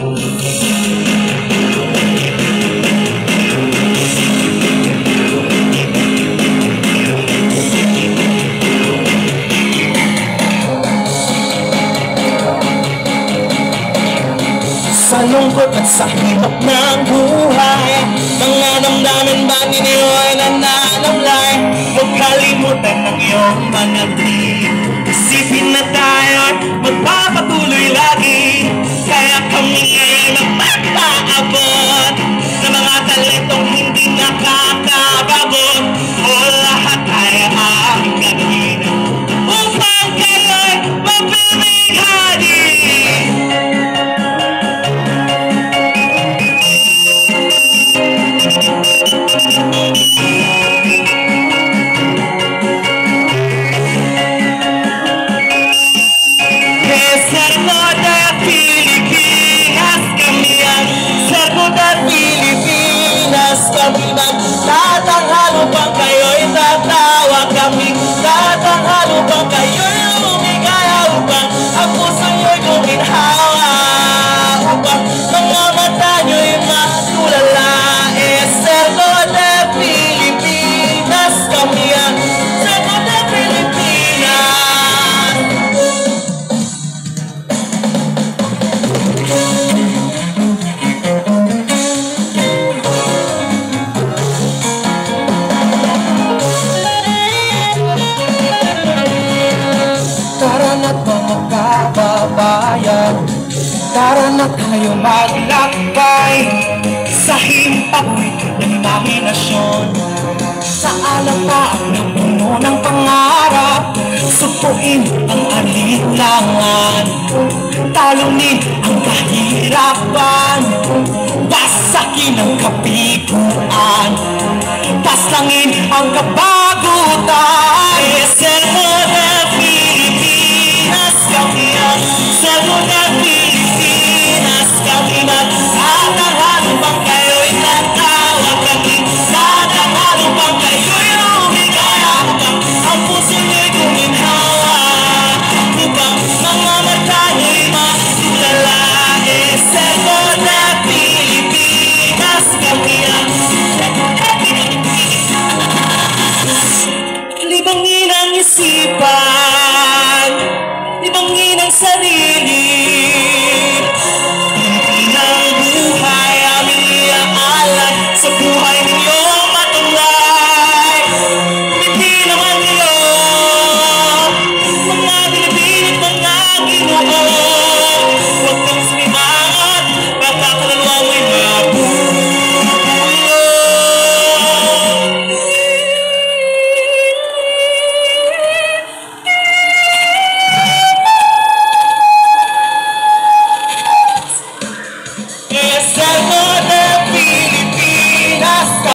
Sa lungkot at sa hirap ng buhay, mga damdamin ba ninyo ay nananamlay? Huwag kalimutan ng iyong mga dream. Isipin na tayo'y magpapatuloy lagi, kaya kami ay magpapabot sa mga talentong hindi nakakababot. O lahat ay aming gagawin upang kayo'y mapilighari. Tatanghalo bang kayo'y tatawa kami? Tatanghalo bang kayo'y lumigaya upang ang puso nyo'y guminhawa? Upang mga mata nyo'y matulala. Cerco de Pilipinas kami yan, Cerco de Pilipinas. Tara na't mga kababayan, tara na tayo maglakbay sa himpapawid ng imahinasyon, sa alapaap ng puno ng pangarap. Supuin ang alinlangan, talunin ang kahirapan, wasakin ang kabiguan, paslangin ang kabagutan.